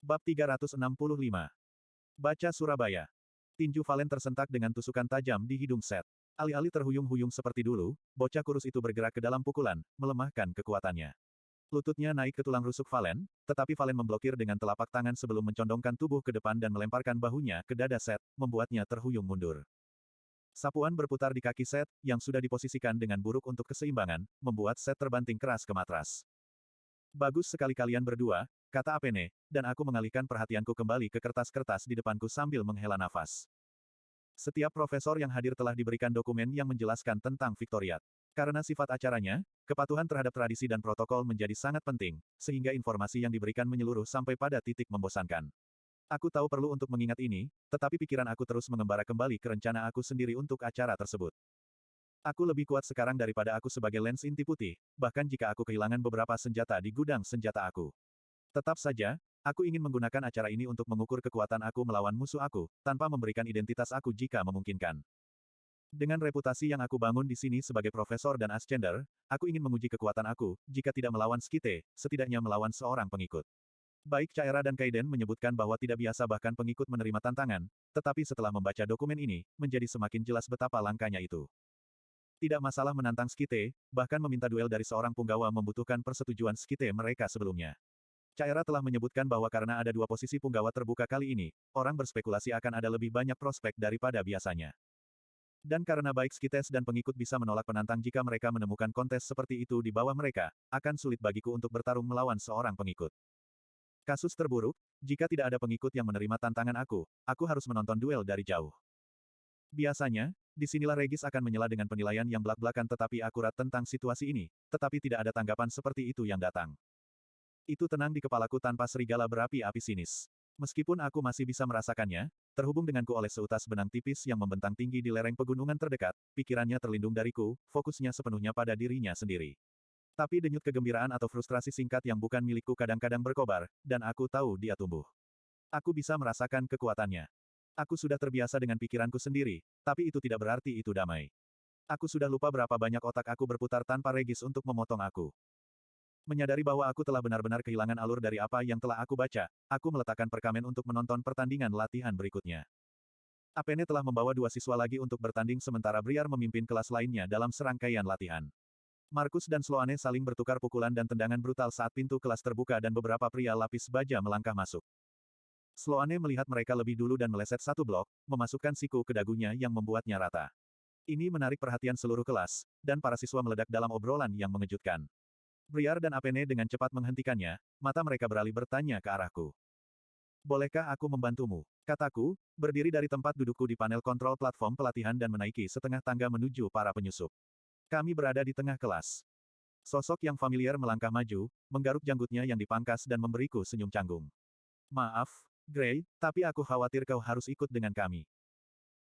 Bab 365. Baca Surabaya. Tinju Valen tersentak dengan tusukan tajam di hidung Seth. Alih-alih terhuyung-huyung seperti dulu, bocah kurus itu bergerak ke dalam pukulan, melemahkan kekuatannya. Lututnya naik ke tulang rusuk Valen, tetapi Valen memblokir dengan telapak tangan sebelum mencondongkan tubuh ke depan dan melemparkan bahunya ke dada Seth, membuatnya terhuyung mundur. Sapuan berputar di kaki Seth, yang sudah diposisikan dengan buruk untuk keseimbangan, membuat Seth terbanting keras ke matras. Bagus sekali kalian berdua, kata Apene, dan aku mengalihkan perhatianku kembali ke kertas-kertas di depanku sambil menghela nafas. Setiap profesor yang hadir telah diberikan dokumen yang menjelaskan tentang Victoriat. Karena sifat acaranya, kepatuhan terhadap tradisi dan protokol menjadi sangat penting, sehingga informasi yang diberikan menyeluruh sampai pada titik membosankan. Aku tahu perlu untuk mengingat ini, tetapi pikiran aku terus mengembara kembali ke rencana aku sendiri untuk acara tersebut. Aku lebih kuat sekarang daripada aku sebagai lens inti putih, bahkan jika aku kehilangan beberapa senjata di gudang senjata aku. Tetap saja, aku ingin menggunakan acara ini untuk mengukur kekuatan aku melawan musuh aku, tanpa memberikan identitas aku jika memungkinkan. Dengan reputasi yang aku bangun di sini sebagai profesor dan ascender, aku ingin menguji kekuatan aku, jika tidak melawan Skite, setidaknya melawan seorang pengikut. Baik Caera dan Kaiden menyebutkan bahwa tidak biasa bahkan pengikut menerima tantangan, tetapi setelah membaca dokumen ini, menjadi semakin jelas betapa langkanya itu. Tidak masalah menantang Skite, bahkan meminta duel dari seorang punggawa membutuhkan persetujuan Skite mereka sebelumnya. Caera telah menyebutkan bahwa karena ada dua posisi punggawa terbuka kali ini, orang berspekulasi akan ada lebih banyak prospek daripada biasanya. Dan karena baik Skites dan pengikut bisa menolak penantang jika mereka menemukan kontes seperti itu di bawah mereka, akan sulit bagiku untuk bertarung melawan seorang pengikut. Kasus terburuk, jika tidak ada pengikut yang menerima tantangan aku harus menonton duel dari jauh. Biasanya, disinilah Regis akan menyela dengan penilaian yang belak-belakan tetapi akurat tentang situasi ini, tetapi tidak ada tanggapan seperti itu yang datang. Itu tenang di kepalaku tanpa serigala berapi-api sinis. Meskipun aku masih bisa merasakannya, terhubung denganku oleh seutas benang tipis yang membentang tinggi di lereng pegunungan terdekat, pikirannya terlindung dariku, fokusnya sepenuhnya pada dirinya sendiri. Tapi denyut kegembiraan atau frustrasi singkat yang bukan milikku kadang-kadang berkobar, dan aku tahu dia tumbuh. Aku bisa merasakan kekuatannya. Aku sudah terbiasa dengan pikiranku sendiri, tapi itu tidak berarti itu damai. Aku sudah lupa berapa banyak otak aku berputar tanpa Regis untuk memotong aku. Menyadari bahwa aku telah benar-benar kehilangan alur dari apa yang telah aku baca, aku meletakkan perkamen untuk menonton pertandingan latihan berikutnya. Apene telah membawa dua siswa lagi untuk bertanding sementara Briar memimpin kelas lainnya dalam serangkaian latihan. Markus dan Sloane saling bertukar pukulan dan tendangan brutal saat pintu kelas terbuka dan beberapa pria lapis baja melangkah masuk. Sloane melihat mereka lebih dulu dan meleset satu blok, memasukkan siku ke dagunya yang membuatnya rata. Ini menarik perhatian seluruh kelas, dan para siswa meledak dalam obrolan yang mengejutkan. Briar dan Apene dengan cepat menghentikannya, mata mereka beralih bertanya ke arahku. Bolehkah aku membantumu? Kataku, berdiri dari tempat dudukku di panel kontrol platform pelatihan dan menaiki setengah tangga menuju para penyusup. Kami berada di tengah kelas. Sosok yang familiar melangkah maju, menggaruk janggutnya yang dipangkas dan memberiku senyum canggung. Maaf, Gray, tapi aku khawatir kau harus ikut dengan kami.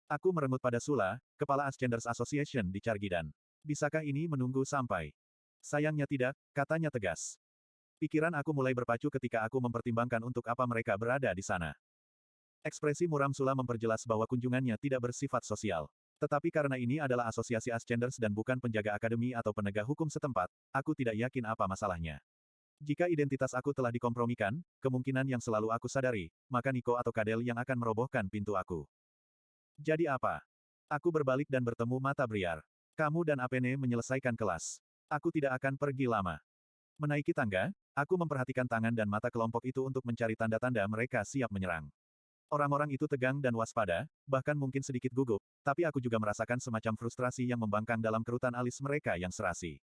Aku merengut pada Sula, kepala Ascenders Association di Cargidan. Bisakah ini menunggu sampai? Sayangnya tidak, katanya tegas. Pikiran aku mulai berpacu ketika aku mempertimbangkan untuk apa mereka berada di sana. Ekspresi muram Sula memperjelas bahwa kunjungannya tidak bersifat sosial. Tetapi karena ini adalah asosiasi Ascenders dan bukan penjaga akademi atau penegak hukum setempat, aku tidak yakin apa masalahnya. Jika identitas aku telah dikompromikan, kemungkinan yang selalu aku sadari, maka Nico atau Kadel yang akan merobohkan pintu aku. Jadi apa? Aku berbalik dan bertemu mata Briar. Kamu dan Apene menyelesaikan kelas. Aku tidak akan pergi lama. Menaiki tangga, aku memperhatikan tangan dan mata kelompok itu untuk mencari tanda-tanda mereka siap menyerang. Orang-orang itu tegang dan waspada, bahkan mungkin sedikit gugup, tapi aku juga merasakan semacam frustrasi yang membangkang dalam kerutan alis mereka yang serasi.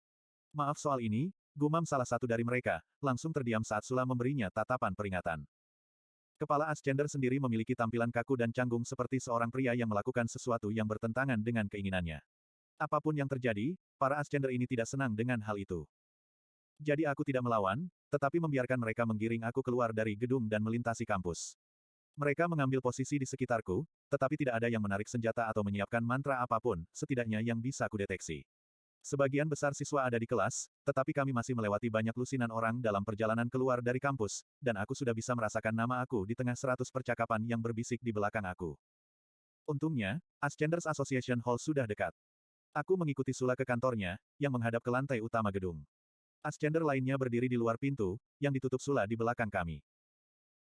Maaf soal ini, gumam salah satu dari mereka, langsung terdiam saat Sula memberinya tatapan peringatan. Kepala Ascender sendiri memiliki tampilan kaku dan canggung seperti seorang pria yang melakukan sesuatu yang bertentangan dengan keinginannya. Apapun yang terjadi, para Ascender ini tidak senang dengan hal itu. Jadi aku tidak melawan, tetapi membiarkan mereka menggiring aku keluar dari gedung dan melintasi kampus. Mereka mengambil posisi di sekitarku, tetapi tidak ada yang menarik senjata atau menyiapkan mantra apapun, setidaknya yang bisa kudeteksi. Sebagian besar siswa ada di kelas, tetapi kami masih melewati banyak lusinan orang dalam perjalanan keluar dari kampus, dan aku sudah bisa merasakan nama aku di tengah 100 percakapan yang berbisik di belakang aku. Untungnya, Ascenders Association Hall sudah dekat. Aku mengikuti Sula ke kantornya, yang menghadap ke lantai utama gedung. Ascender lainnya berdiri di luar pintu, yang ditutup Sula di belakang kami.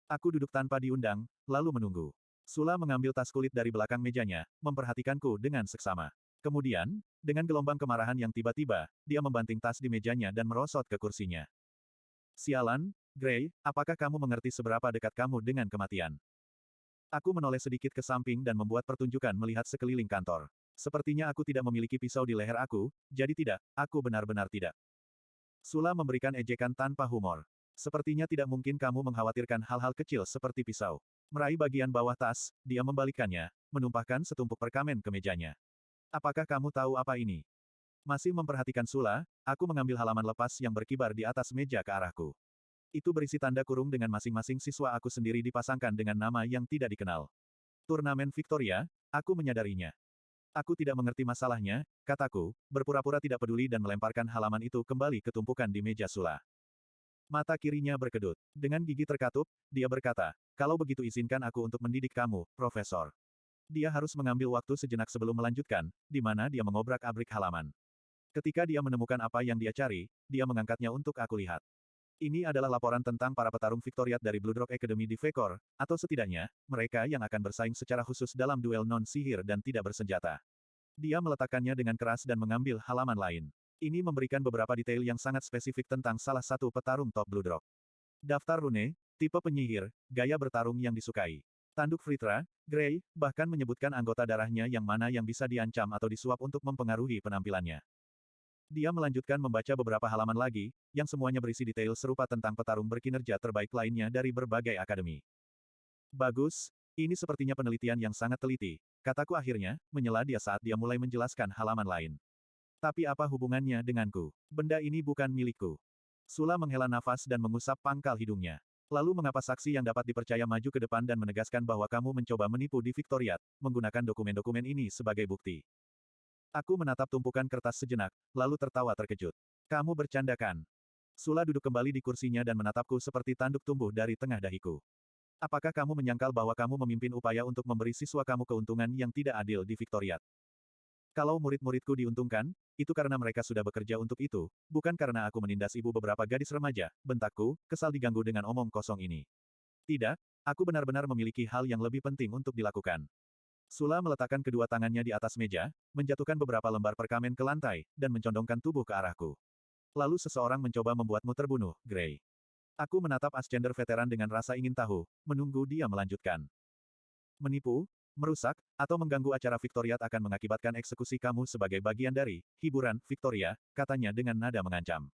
Aku duduk tanpa diundang, lalu menunggu. Sula mengambil tas kulit dari belakang mejanya, memperhatikanku dengan seksama. Kemudian, dengan gelombang kemarahan yang tiba-tiba, dia membanting tas di mejanya dan merosot ke kursinya. Sialan, Gray, apakah kamu mengerti seberapa dekat kamu dengan kematian? Aku menoleh sedikit ke samping dan membuat pertunjukan melihat sekeliling kantor. Sepertinya aku tidak memiliki pisau di leher aku, jadi tidak, aku benar-benar tidak. Sula memberikan ejekan tanpa humor. Sepertinya tidak mungkin kamu mengkhawatirkan hal-hal kecil seperti pisau. Meraih bagian bawah tas, dia membalikannya, menumpahkan setumpuk perkamen ke mejanya. Apakah kamu tahu apa ini? Masih memperhatikan Sula, aku mengambil halaman lepas yang berkibar di atas meja ke arahku. Itu berisi tanda kurung dengan masing-masing siswa aku sendiri dipasangkan dengan nama yang tidak dikenal. Turnamen Victoria, aku menyadarinya. Aku tidak mengerti masalahnya, kataku, berpura-pura tidak peduli dan melemparkan halaman itu kembali ke tumpukan di meja Sula. Mata kirinya berkedut. Dengan gigi terkatup, dia berkata, kalau begitu izinkan aku untuk mendidik kamu, Profesor. Dia harus mengambil waktu sejenak sebelum melanjutkan, di mana dia mengobrak-abrik halaman. Ketika dia menemukan apa yang dia cari, dia mengangkatnya untuk aku lihat. Ini adalah laporan tentang para petarung Victoriat dari Blood Rock Academy di Vekor, atau setidaknya, mereka yang akan bersaing secara khusus dalam duel non-sihir dan tidak bersenjata. Dia meletakkannya dengan keras dan mengambil halaman lain. Ini memberikan beberapa detail yang sangat spesifik tentang salah satu petarung top Blood Rock. Daftar rune, tipe penyihir, gaya bertarung yang disukai. Tanduk Fritra, Gray, bahkan menyebutkan anggota darahnya yang mana yang bisa diancam atau disuap untuk mempengaruhi penampilannya. Dia melanjutkan membaca beberapa halaman lagi, yang semuanya berisi detail serupa tentang petarung berkinerja terbaik lainnya dari berbagai akademi. Bagus, ini sepertinya penelitian yang sangat teliti, kataku akhirnya, menyela dia saat dia mulai menjelaskan halaman lain. Tapi apa hubungannya denganku? Benda ini bukan milikku. Sula menghela nafas dan mengusap pangkal hidungnya. Lalu mengapa saksi yang dapat dipercaya maju ke depan dan menegaskan bahwa kamu mencoba menipu di Victoriat, menggunakan dokumen-dokumen ini sebagai bukti? Aku menatap tumpukan kertas sejenak, lalu tertawa terkejut. Kamu bercandakan. Sula duduk kembali di kursinya dan menatapku seperti tanduk tumbuh dari tengah dahiku. Apakah kamu menyangkal bahwa kamu memimpin upaya untuk memberi siswa kamu keuntungan yang tidak adil di Victoriat? Kalau murid-muridku diuntungkan, itu karena mereka sudah bekerja untuk itu, bukan karena aku menindas ibu beberapa gadis remaja, bentakku, kesal diganggu dengan omong kosong ini. Tidak, aku benar-benar memiliki hal yang lebih penting untuk dilakukan. Sula meletakkan kedua tangannya di atas meja, menjatuhkan beberapa lembar perkamen ke lantai, dan mencondongkan tubuh ke arahku. Lalu seseorang mencoba membuatmu terbunuh, Gray. Aku menatap Ascender veteran dengan rasa ingin tahu, menunggu dia melanjutkan. Menipu, merusak, atau mengganggu acara Victoriat akan mengakibatkan eksekusi kamu sebagai bagian dari hiburan Victoria, katanya dengan nada mengancam.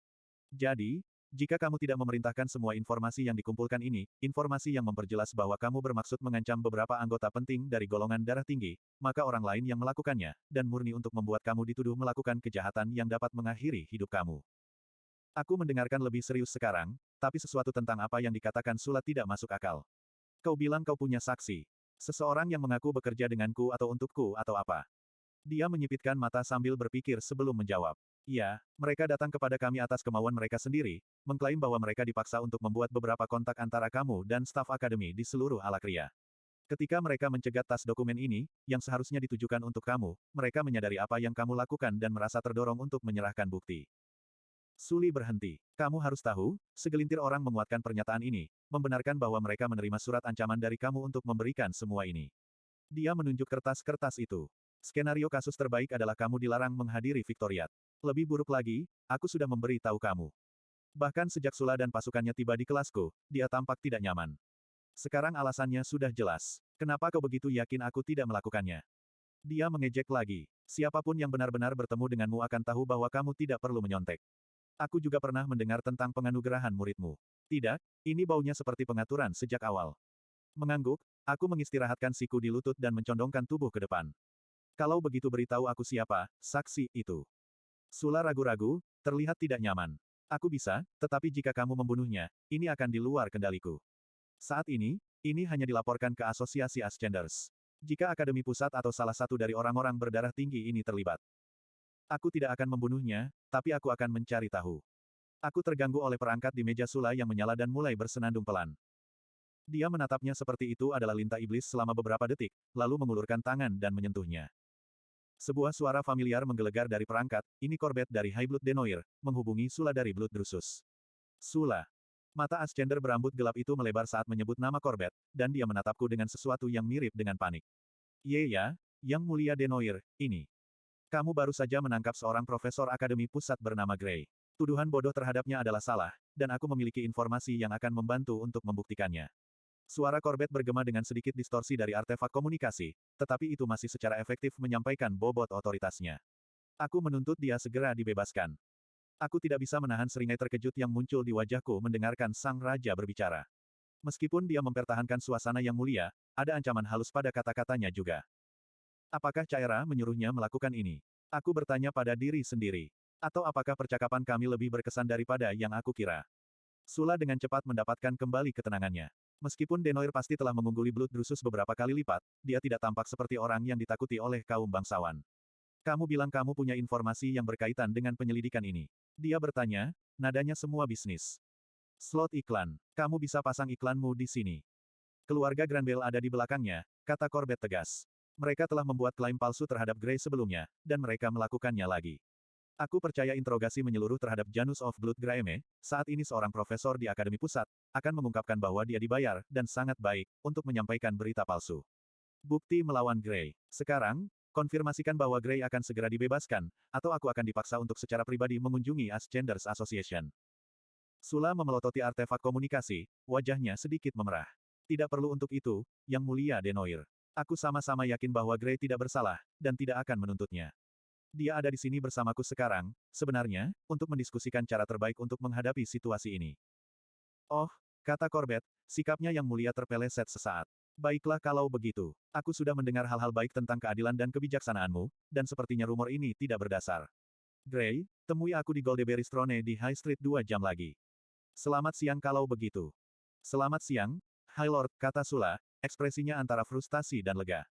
Jadi, jika kamu tidak memerintahkan semua informasi yang dikumpulkan ini, informasi yang memperjelas bahwa kamu bermaksud mengancam beberapa anggota penting dari golongan darah tinggi, maka orang lain yang melakukannya, dan murni untuk membuat kamu dituduh melakukan kejahatan yang dapat mengakhiri hidup kamu. Aku mendengarkan lebih serius sekarang, tapi sesuatu tentang apa yang dikatakan Sula tidak masuk akal. Kau bilang kau punya saksi. Seseorang yang mengaku bekerja denganku atau untukku atau apa? Dia menyipitkan mata sambil berpikir sebelum menjawab. Ya, mereka datang kepada kami atas kemauan mereka sendiri, mengklaim bahwa mereka dipaksa untuk membuat beberapa kontak antara kamu dan staf akademi di seluruh Alakria. Ketika mereka mencegat tas dokumen ini, yang seharusnya ditujukan untuk kamu, mereka menyadari apa yang kamu lakukan dan merasa terdorong untuk menyerahkan bukti. Suli berhenti. Kamu harus tahu, segelintir orang menguatkan pernyataan ini, membenarkan bahwa mereka menerima surat ancaman dari kamu untuk memberikan semua ini. Dia menunjuk kertas-kertas itu. Skenario kasus terbaik adalah kamu dilarang menghadiri Victoriat. Lebih buruk lagi, aku sudah memberi tahu kamu. Bahkan sejak Sula dan pasukannya tiba di kelasku, dia tampak tidak nyaman. Sekarang alasannya sudah jelas. Kenapa kau begitu yakin aku tidak melakukannya? Dia mengejek lagi. Siapapun yang benar-benar bertemu denganmu akan tahu bahwa kamu tidak perlu menyontek. Aku juga pernah mendengar tentang penganugerahan muridmu. Tidak, ini baunya seperti pengaturan sejak awal. Mengangguk, aku mengistirahatkan siku di lutut dan mencondongkan tubuh ke depan. Kalau begitu beritahu aku siapa, saksi itu. Sula ragu-ragu, terlihat tidak nyaman. Aku bisa, tetapi jika kamu membunuhnya, ini akan di luar kendaliku. Saat ini hanya dilaporkan ke Asosiasi Ascenders. Jika Akademi Pusat atau salah satu dari orang-orang berdarah tinggi ini terlibat. Aku tidak akan membunuhnya, tapi aku akan mencari tahu. Aku terganggu oleh perangkat di meja Sula yang menyala dan mulai bersenandung pelan. Dia menatapnya seperti itu adalah lintah iblis selama beberapa detik, lalu mengulurkan tangan dan menyentuhnya. Sebuah suara familiar menggelegar dari perangkat, ini Corbett dari High Blood Denoir, menghubungi Sula dari Blood Drusus. Sula. Mata Ascender berambut gelap itu melebar saat menyebut nama Corbett, dan dia menatapku dengan sesuatu yang mirip dengan panik. Ya, Yang Mulia Denoir, ini. Kamu baru saja menangkap seorang profesor akademi pusat bernama Gray. Tuduhan bodoh terhadapnya adalah salah, dan aku memiliki informasi yang akan membantu untuk membuktikannya. Suara Corbett bergema dengan sedikit distorsi dari artefak komunikasi, tetapi itu masih secara efektif menyampaikan bobot otoritasnya. Aku menuntut dia segera dibebaskan. Aku tidak bisa menahan seringai terkejut yang muncul di wajahku mendengarkan sang raja berbicara. Meskipun dia mempertahankan suasana yang mulia, ada ancaman halus pada kata-katanya juga. Apakah Caira menyuruhnya melakukan ini? Aku bertanya pada diri sendiri. Atau apakah percakapan kami lebih berkesan daripada yang aku kira? Sula dengan cepat mendapatkan kembali ketenangannya. Meskipun Denoir pasti telah mengungguli Blood Drusus beberapa kali lipat, dia tidak tampak seperti orang yang ditakuti oleh kaum bangsawan. Kamu bilang kamu punya informasi yang berkaitan dengan penyelidikan ini. Dia bertanya, nadanya semua bisnis. Slot iklan. Kamu bisa pasang iklanmu di sini. Keluarga Granville ada di belakangnya, kata Corbett tegas. Mereka telah membuat klaim palsu terhadap Gray sebelumnya, dan mereka melakukannya lagi. Aku percaya interogasi menyeluruh terhadap Janus of Blood Graeme, saat ini seorang profesor di Akademi Pusat, akan mengungkapkan bahwa dia dibayar, dan sangat baik, untuk menyampaikan berita palsu. Bukti melawan Gray. Sekarang, konfirmasikan bahwa Gray akan segera dibebaskan, atau aku akan dipaksa untuk secara pribadi mengunjungi Ascenders Association. Sula memelototi artefak komunikasi, wajahnya sedikit memerah. Tidak perlu untuk itu, Yang Mulia Denoir. Aku sama-sama yakin bahwa Gray tidak bersalah, dan tidak akan menuntutnya. Dia ada di sini bersamaku sekarang, sebenarnya, untuk mendiskusikan cara terbaik untuk menghadapi situasi ini. Oh, kata Corbett, sikapnya Yang Mulia terpeleset sesaat. Baiklah kalau begitu. Aku sudah mendengar hal-hal baik tentang keadilan dan kebijaksanaanmu, dan sepertinya rumor ini tidak berdasar. Gray, temui aku di Goldeberry Throne di High Street 2 jam lagi. Selamat siang kalau begitu. Selamat siang, High Lord, kata Sula, ekspresinya antara frustasi dan lega.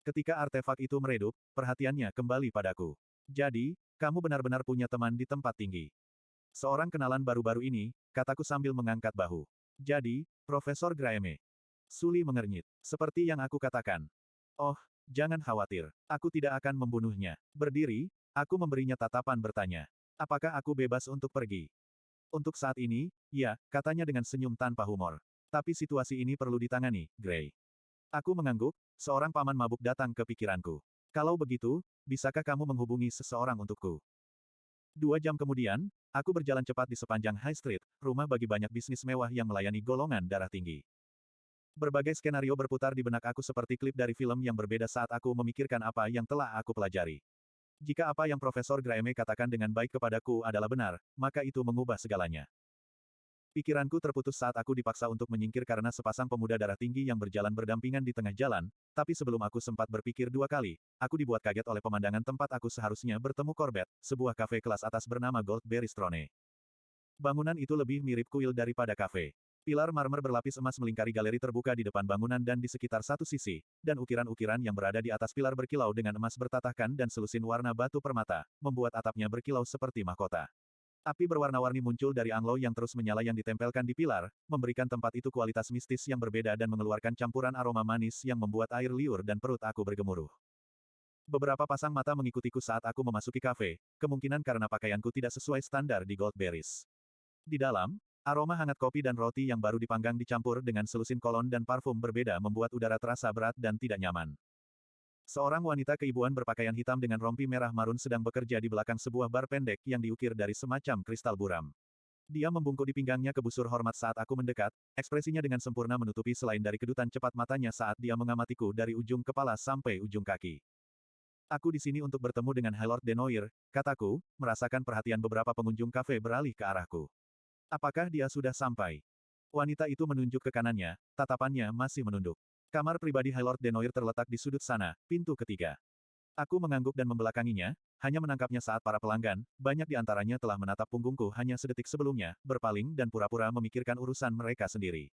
Ketika artefak itu meredup, perhatiannya kembali padaku. Jadi, kamu benar-benar punya teman di tempat tinggi. Seorang kenalan baru-baru ini, kataku sambil mengangkat bahu. Jadi, Profesor Graeme. Suli mengernyit. Seperti yang aku katakan. Oh, jangan khawatir. Aku tidak akan membunuhnya. Berdiri, aku memberinya tatapan bertanya. Apakah aku bebas untuk pergi? Untuk saat ini, ya, katanya dengan senyum tanpa humor. Tapi situasi ini perlu ditangani, Gray. Aku mengangguk, seorang paman mabuk datang ke pikiranku. Kalau begitu, bisakah kamu menghubungi seseorang untukku? 2 jam kemudian, aku berjalan cepat di sepanjang High Street, rumah bagi banyak bisnis mewah yang melayani golongan darah tinggi. Berbagai skenario berputar di benak aku seperti klip dari film yang berbeda saat aku memikirkan apa yang telah aku pelajari. Jika apa yang Profesor Graeme katakan dengan baik kepadaku adalah benar, maka itu mengubah segalanya. Pikiranku terputus saat aku dipaksa untuk menyingkir karena sepasang pemuda darah tinggi yang berjalan berdampingan di tengah jalan, tapi sebelum aku sempat berpikir 2 kali, aku dibuat kaget oleh pemandangan tempat aku seharusnya bertemu Corbett, sebuah kafe kelas atas bernama Goldberry Throne. Bangunan itu lebih mirip kuil daripada kafe. Pilar marmer berlapis emas melingkari galeri terbuka di depan bangunan dan di sekitar satu sisi, dan ukiran-ukiran yang berada di atas pilar berkilau dengan emas bertatahkan dan selusin warna batu permata, membuat atapnya berkilau seperti mahkota. Api berwarna-warni muncul dari anglo yang terus menyala yang ditempelkan di pilar, memberikan tempat itu kualitas mistis yang berbeda dan mengeluarkan campuran aroma manis yang membuat air liur dan perut aku bergemuruh. Beberapa pasang mata mengikutiku saat aku memasuki kafe, kemungkinan karena pakaianku tidak sesuai standar di Goldberries. Di dalam, aroma hangat kopi dan roti yang baru dipanggang dicampur dengan selusin kolon dan parfum berbeda membuat udara terasa berat dan tidak nyaman. Seorang wanita keibuan berpakaian hitam dengan rompi merah marun sedang bekerja di belakang sebuah bar pendek yang diukir dari semacam kristal buram. Dia membungkuk di pinggangnya ke busur hormat saat aku mendekat, ekspresinya dengan sempurna menutupi selain dari kedutan cepat matanya saat dia mengamatiku dari ujung kepala sampai ujung kaki. Aku di sini untuk bertemu dengan High Lord Denoir, kataku, merasakan perhatian beberapa pengunjung kafe beralih ke arahku. Apakah dia sudah sampai? Wanita itu menunjuk ke kanannya, tatapannya masih menunduk. Kamar pribadi High Lord Denoir terletak di sudut sana, pintu ketiga. Aku mengangguk dan membelakanginya, hanya menangkapnya saat para pelanggan, banyak di antaranya telah menatap punggungku hanya sedetik sebelumnya, berpaling dan pura-pura memikirkan urusan mereka sendiri.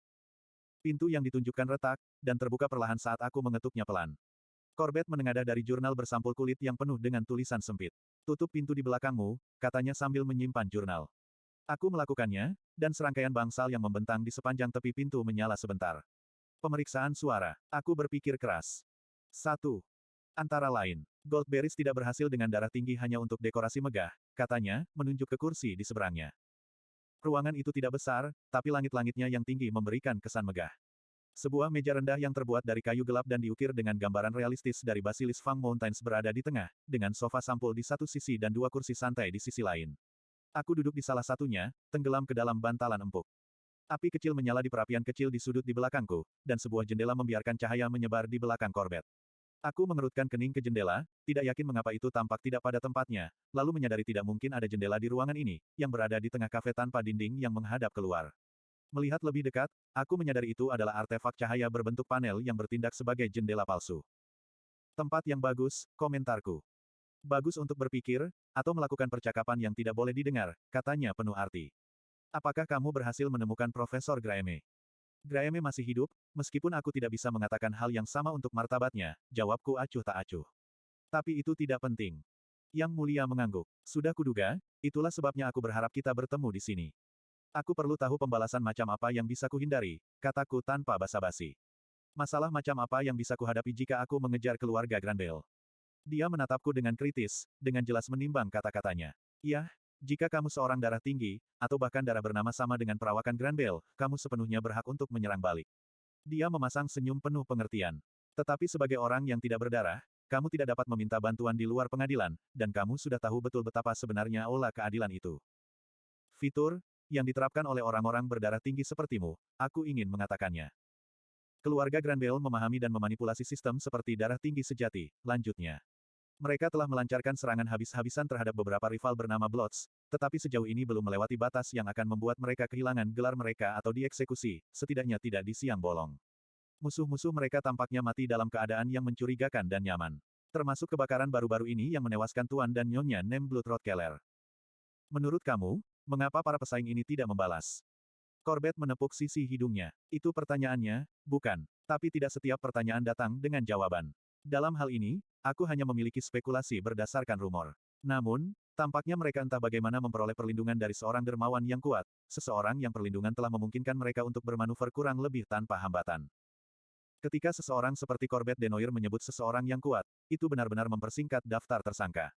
Pintu yang ditunjukkan retak, dan terbuka perlahan saat aku mengetuknya pelan. Corbett menengadah dari jurnal bersampul kulit yang penuh dengan tulisan sempit. Tutup pintu di belakangmu, katanya sambil menyimpan jurnal. Aku melakukannya, dan serangkaian bangsal yang membentang di sepanjang tepi pintu menyala sebentar. Pemeriksaan suara. Aku berpikir keras. 1. Antara lain, Goldberries tidak berhasil dengan darah tinggi hanya untuk dekorasi megah, katanya, menunjuk ke kursi di seberangnya. Ruangan itu tidak besar, tapi langit-langitnya yang tinggi memberikan kesan megah. Sebuah meja rendah yang terbuat dari kayu gelap dan diukir dengan gambaran realistis dari Basilis Fang Mountains berada di tengah, dengan sofa sampul di satu sisi dan dua kursi santai di sisi lain. Aku duduk di salah satunya, tenggelam ke dalam bantalan empuk. Api kecil menyala di perapian kecil di sudut di belakangku, dan sebuah jendela membiarkan cahaya menyebar di belakang Corbett. Aku mengerutkan kening ke jendela, tidak yakin mengapa itu tampak tidak pada tempatnya, lalu menyadari tidak mungkin ada jendela di ruangan ini, yang berada di tengah kafe tanpa dinding yang menghadap keluar. Melihat lebih dekat, aku menyadari itu adalah artefak cahaya berbentuk panel yang bertindak sebagai jendela palsu. Tempat yang bagus, komentarku. Bagus untuk berpikir, atau melakukan percakapan yang tidak boleh didengar, katanya penuh arti. Apakah kamu berhasil menemukan Profesor Graeme? Graeme masih hidup, meskipun aku tidak bisa mengatakan hal yang sama untuk martabatnya, jawabku acuh tak acuh. Tapi itu tidak penting. Yang Mulia mengangguk. Sudah kuduga, itulah sebabnya aku berharap kita bertemu di sini. Aku perlu tahu pembalasan macam apa yang bisa kuhindari, kataku tanpa basa-basi. Masalah macam apa yang bisa kuhadapi jika aku mengejar keluarga Granville. Dia menatapku dengan kritis, dengan jelas menimbang kata-katanya. Iya, jika kamu seorang darah tinggi, atau bahkan darah bernama sama dengan perawakan Granville, kamu sepenuhnya berhak untuk menyerang balik. Dia memasang senyum penuh pengertian. Tetapi sebagai orang yang tidak berdarah, kamu tidak dapat meminta bantuan di luar pengadilan, dan kamu sudah tahu betul betapa sebenarnya olah keadilan itu. Fitur, yang diterapkan oleh orang-orang berdarah tinggi sepertimu, aku ingin mengatakannya. Keluarga Granville memahami dan memanipulasi sistem seperti darah tinggi sejati, lanjutnya. Mereka telah melancarkan serangan habis-habisan terhadap beberapa rival bernama Bloods, tetapi sejauh ini belum melewati batas yang akan membuat mereka kehilangan gelar mereka atau dieksekusi, setidaknya tidak di siang bolong. Musuh-musuh mereka tampaknya mati dalam keadaan yang mencurigakan dan nyaman. Termasuk kebakaran baru-baru ini yang menewaskan Tuan dan Nyonya Nem Bloodrot Keller. Menurut kamu, mengapa para pesaing ini tidak membalas? Corbett menepuk sisi hidungnya. Itu pertanyaannya, bukan. Tapi tidak setiap pertanyaan datang dengan jawaban. Dalam hal ini, aku hanya memiliki spekulasi berdasarkan rumor. Namun, tampaknya mereka entah bagaimana memperoleh perlindungan dari seorang dermawan yang kuat, seseorang yang perlindungan telah memungkinkan mereka untuk bermanuver kurang lebih tanpa hambatan. Ketika seseorang seperti Corbett Denoir menyebut seseorang yang kuat, itu benar-benar mempersingkat daftar tersangka.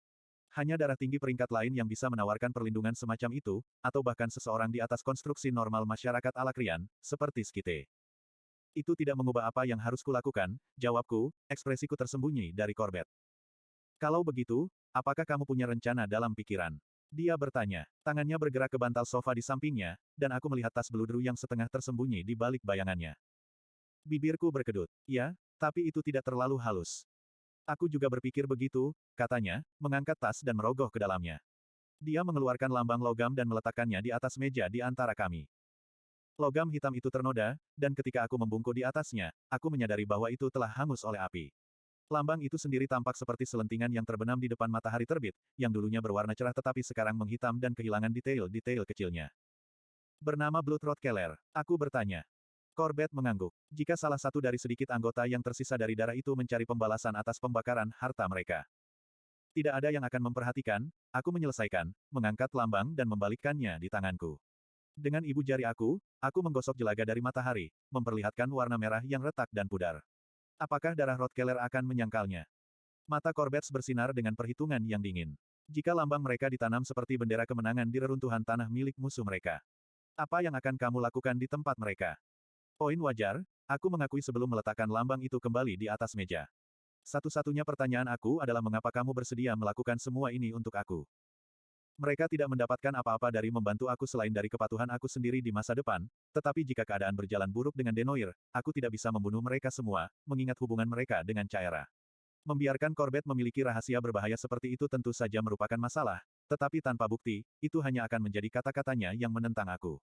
Hanya darah tinggi peringkat lain yang bisa menawarkan perlindungan semacam itu, atau bahkan seseorang di atas konstruksi normal masyarakat Alakrian, seperti Skite. Itu tidak mengubah apa yang harus kulakukan, jawabku, ekspresiku tersembunyi dari Corbett. Kalau begitu, apakah kamu punya rencana dalam pikiran? Dia bertanya. Tangannya bergerak ke bantal sofa di sampingnya, dan aku melihat tas beludru yang setengah tersembunyi di balik bayangannya. Bibirku berkedut. Ya, tapi itu tidak terlalu halus. Aku juga berpikir begitu, katanya, mengangkat tas dan merogoh ke dalamnya. Dia mengeluarkan lambang logam dan meletakkannya di atas meja di antara kami. Logam hitam itu ternoda, dan ketika aku membungkuk di atasnya, aku menyadari bahwa itu telah hangus oleh api. Lambang itu sendiri tampak seperti selentingan yang terbenam di depan matahari terbit, yang dulunya berwarna cerah tetapi sekarang menghitam dan kehilangan detail-detail kecilnya. Bernama Bloodrot Keller, aku bertanya. Corbett mengangguk. Jika salah satu dari sedikit anggota yang tersisa dari darah itu mencari pembalasan atas pembakaran harta mereka. Tidak ada yang akan memperhatikan, aku menyelesaikan, mengangkat lambang dan membalikkannya di tanganku. Dengan ibu jari aku menggosok jelaga dari matahari, memperlihatkan warna merah yang retak dan pudar. Apakah darah Rotkeller akan menyangkalnya? Mata Corbett bersinar dengan perhitungan yang dingin. Jika lambang mereka ditanam seperti bendera kemenangan di reruntuhan tanah milik musuh mereka. Apa yang akan kamu lakukan di tempat mereka? Poin wajar, aku mengakui sebelum meletakkan lambang itu kembali di atas meja. Satu-satunya pertanyaan aku adalah mengapa kamu bersedia melakukan semua ini untuk aku. Mereka tidak mendapatkan apa-apa dari membantu aku selain dari kepatuhan aku sendiri di masa depan, tetapi jika keadaan berjalan buruk dengan Denoir, aku tidak bisa membunuh mereka semua, mengingat hubungan mereka dengan Caera. Membiarkan Corbett memiliki rahasia berbahaya seperti itu tentu saja merupakan masalah, tetapi tanpa bukti, itu hanya akan menjadi kata-katanya yang menentang aku.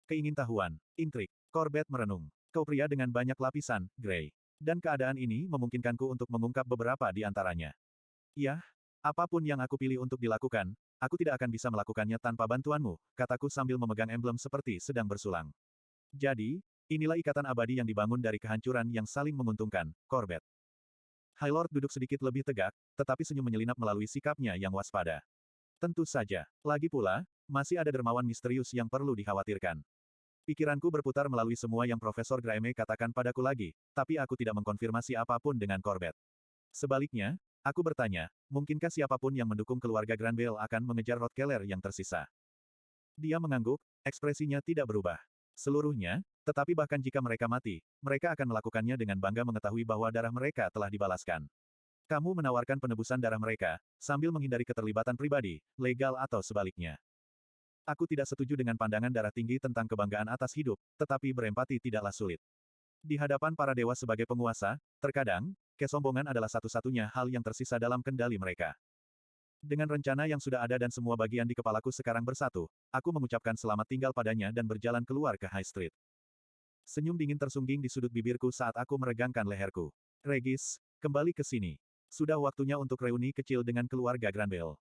Keingintahuan, intrik. Corbett merenung. Kau pria dengan banyak lapisan, Gray. Dan keadaan ini memungkinkanku untuk mengungkap beberapa di antaranya. Yah, apapun yang aku pilih untuk dilakukan, aku tidak akan bisa melakukannya tanpa bantuanmu, kataku sambil memegang emblem seperti sedang bersulang. Jadi, inilah ikatan abadi yang dibangun dari kehancuran yang saling menguntungkan, Corbett. High Lord duduk sedikit lebih tegak, tetapi senyum menyelinap melalui sikapnya yang waspada. Tentu saja. Lagi pula, masih ada dermawan misterius yang perlu dikhawatirkan. Pikiranku berputar melalui semua yang Profesor Graeme katakan padaku lagi, tapi aku tidak mengkonfirmasi apapun dengan Corbett. Sebaliknya, aku bertanya, mungkinkah siapapun yang mendukung keluarga Granville akan mengejar Rotkeller yang tersisa? Dia mengangguk, Ekspresinya tidak berubah. Seluruhnya, tetapi bahkan jika mereka mati, mereka akan melakukannya dengan bangga mengetahui bahwa darah mereka telah dibalaskan. Kamu menawarkan penebusan darah mereka, sambil menghindari keterlibatan pribadi, legal atau sebaliknya. Aku tidak setuju dengan pandangan darah tinggi tentang kebanggaan atas hidup, tetapi berempati tidaklah sulit. Di hadapan para dewa sebagai penguasa, terkadang, kesombongan adalah satu-satunya hal yang tersisa dalam kendali mereka. Dengan rencana yang sudah ada dan semua bagian di kepalaku sekarang bersatu, aku mengucapkan selamat tinggal padanya dan berjalan keluar ke High Street. Senyum dingin tersungging di sudut bibirku saat aku meregangkan leherku. Regis, kembali ke sini. Sudah waktunya untuk reuni kecil dengan keluarga Granville.